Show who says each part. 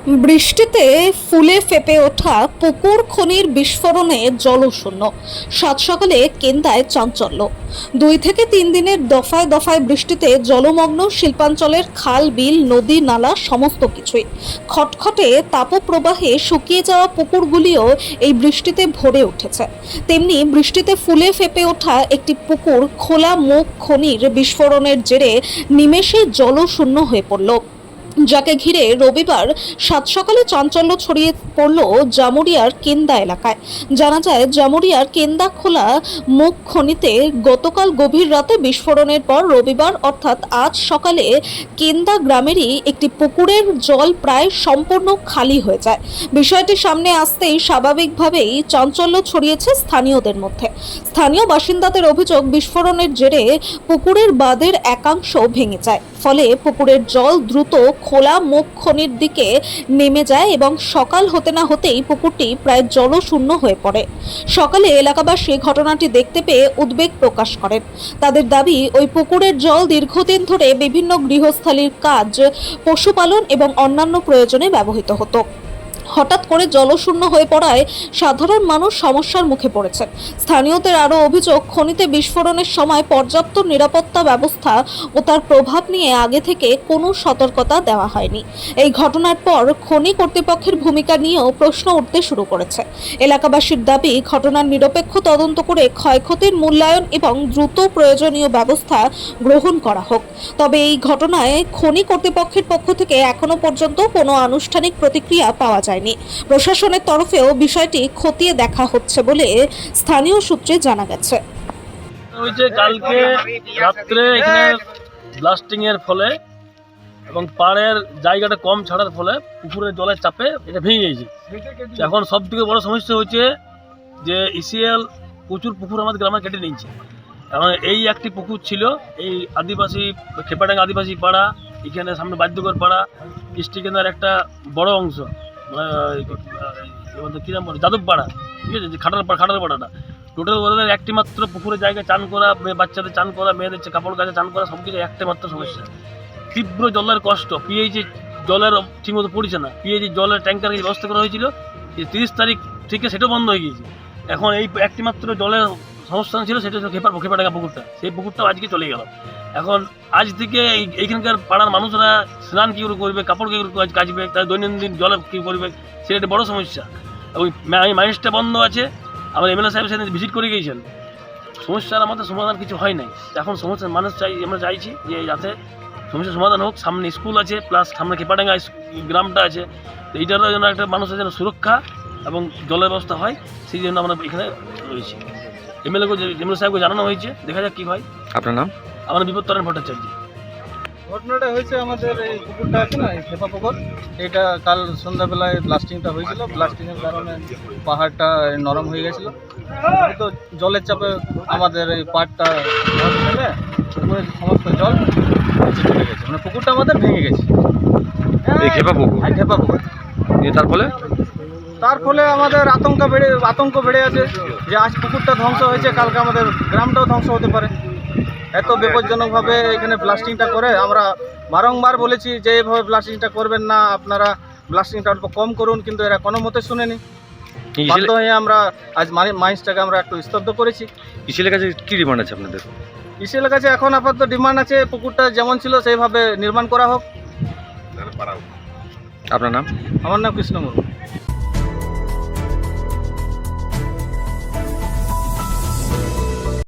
Speaker 1: বৃষ্টিতে ফুলে ফেপে ওঠা পুকুর খনির বিস্ফোরণে জলশূন্য। সাত সকালে কেন্দায় চাঞ্চল্য। 2 থেকে 3 দিনের দফায় দফায় বৃষ্টিতে জলমগ্ন শিল্পাঞ্চলের খাল, বিল, নদী, নালা সমস্ত কিছুই। খটখটে তাপপ্রবাহে শুকিয়ে যাওয়া পুকুরগুলিও এই বৃষ্টিতে ভরে উঠেছে। তেমনি বৃষ্টিতে ফুলে ফেপে ওঠা একটি পুকুর খোলা মুখ খনির বিস্ফোরণের জেরে নিমেষে জলশূন্য হয়ে পড়ল, যাকে ঘিরে রবিবার সাত সকালে চাঞ্চল্য ছড়িয়ে পড়ল জামুরিয়ার কেন্দা এলাকায়। জানা যায়, জামুরিয়ার কেন্দা খোলা মুখ খনিতে গতকাল গভীর রাতে বিস্ফোরণের পর রবিবার অর্থাৎ আজ সকালে কেন্দা গ্রামেরই একটি পুকুরের জল প্রায় সম্পূর্ণ খালি হয়ে যায়। বিষয়টি সামনে আসতেই স্বাভাবিকভাবেই চাঞ্চল্য ছড়িয়েছে স্থানীয়দের মধ্যে। স্থানীয় বাসিন্দাদের অভিযোগ, বিস্ফোরণের জেরে পুকুরের বাঁধের একাংশ ভেঙে যায়, ফলে পুকুরের জল দ্রুত খোলা মুখ খনির দিকে নেমে যায় এবং সকাল হতে না হতেই পুকুরটি প্রায় জলশূন্য হয়ে পড়ে। সকালে এলাকাবাসী ঘটনাটি দেখতে পেয়ে উদ্বেগ প্রকাশ করেন। তাদের দাবি, ওই পুকুরের জল দীর্ঘদিন ধরে বিভিন্ন গৃহস্থালির কাজ, পশুপালন এবং অন্যান্য প্রয়োজনে ব্যবহৃত হতো। হঠাৎ করে জলশূন্য হয়ে পড়ায় সাধারণ মানুষ সমস্যার মুখে পড়েছেন। স্থানীয়দের আরও অভিযোগ, খনিতে বিস্ফোরণের সময় পর্যাপ্ত নিরাপত্তা ব্যবস্থা ও তার প্রভাব নিয়ে আগে থেকে কোনো সতর্কতা দেওয়া হয়নি। এই ঘটনার পর খনি কর্তৃপক্ষের ভূমিকা নিয়েও প্রশ্ন উঠতে শুরু করেছে। এলাকাবাসীর দাবি, ঘটনার নিরপেক্ষ তদন্ত করে ক্ষয়ক্ষতির মূল্যায়ন এবং দ্রুত প্রয়োজনীয় ব্যবস্থা গ্রহণ করা হোক। তবে এই ঘটনায় খনি কর্তৃপক্ষের পক্ষ থেকে এখনো পর্যন্ত কোনো আনুষ্ঠানিক প্রতিক্রিয়া পাওয়া যায়নি। প্রশাসনের তরফেও বিষয়টি খতিয়ে দেখা হচ্ছে বলে স্থানীয় সূত্রে জানা গেছে।
Speaker 2: ওই যে কালকে রাত্রে এখানে ব্লাস্টিং এর ফলে এবং পাড়ের জায়গাটা কম ছাড়ার ফলে পুকুরের জলের চাপে এটা ভেঙে গেছে। এখন সব থেকে বড় সমস্যা হচ্ছে যে ইসিএল প্রচুর পুকুর আমাদের গ্রামে কেটে নিচ্ছে। এখন এই একটি পুকুর ছিল, এই আদিবাসী খেপাডাঙ্গা আদিবাসী পাড়া, এখানে সামনে বাদ্যকর পাড়া, স্টিকেনার একটা বড় অংশ, মানে কী নাম বলে, যাদব পাড়া, ঠিক আছে, যে খাটার পাড়াটা টোটাল ওদের একটি মাত্র পুকুরের জায়গায় চান করা, বাচ্চাদের চান করা, মেয়েদের কাপড় কাচা, চান করা, সব কিছু একটা মাত্র সমস্যা। তীব্র জলের কষ্ট, পিএইচি জলের ঠিকমতো পড়ছে না। পিএইচি জলের ট্যাঙ্কার ব্যবস্থা করা হয়েছিল, 30 তারিখ থেকে সেটাও বন্ধ হয়ে গিয়েছে। এখন এই একটি মাত্র জলের সংস্থান ছিল, সেটা হচ্ছে খেপাডাঙ্গা পুকুরটা। সেই পুকুরটাও আজকে চলে গেল। এখন আজ থেকে এইখানকার পাড়ার মানুষরা স্নান কী করে করবে, কাপড় কী করে কাচবে, তার দৈনন্দিন জলে কী করবে, সেটা একটা বড় সমস্যা। এবং মাইন্সটা বন্ধ আছে। আমার এমএলএ সাহেব সেদিন ভিজিট করে গিয়েছেন। সমস্যার আমাদের সমাধান কিছু হয় নাই। এখন সমস্যার মানুষ আমরা চাইছি যে যাতে সমস্যার সমাধান হোক। সামনে স্কুল আছে, প্লাস সামনে খেপাডাঙ্গা গ্রামটা আছে, তো এইটারও যেন একটা মানুষের যেন সুরক্ষা এবং জলের ব্যবস্থা হয়, সেই জন্য আমরা এখানে রয়েছি। এমএলএ সাহেবকে জানানো হয়েছে, দেখা যাক কী হয়।
Speaker 3: আপনার নাম?
Speaker 2: আমার বিপত্তরণ ভট্টাচার্য।
Speaker 4: ঘটনাটা হয়েছে আমাদের এই পুকুরটা আছে না, এই খেপা পুকুর, এটা কাল সন্ধ্যাবেলায় ব্লাস্টিংটা হয়েছিল। ব্লাস্টিংয়ের কারণে পাহাড়টা নরম হয়ে গেছিলো। তো জলের চাপে আমাদের এই পাড়টা ফেলে পুকুরের সমস্ত জল নিচে চলে গেছে, মানে পুকুরটা আমাদের ভেঙে গেছে।
Speaker 3: এই খেপা পুকুর?
Speaker 4: হ্যাঁ, খেপা পুকুর। তার ফলে আমাদের আতঙ্ক বেড়ে আছে যে আজ পুকুরটা ধ্বংস হয়েছে, কালকে আমাদের গ্রামটাও ধ্বংস হতে পারে। এত বিপজ্জনকভাবে এখানে ব্লাস্টিংটা করে আমরা বারংবার বলেছি যে এইভাবে ব্লাস্টিংটা করবেন না, আপনারা ব্লাস্টিংটা অল্প কম করুন, কিন্তু এরা কোনো মতে শুনেনি। বাধ্য হয়ে আমরা আজ মাইন্সটাকে আমরা একটু স্তব্ধ করেছি।
Speaker 3: ইসিএলের কাছে কি ডিমান্ড আছে আপনাদের?
Speaker 4: ইসিএলের কাছে এখন আপাতত ডিমান্ড আছে পুকুরটা যেমন ছিল সেইভাবে নির্মাণ করা হোক।
Speaker 3: আপনার নাম?
Speaker 4: আমার নাম কৃষ্ণ মুর্মু।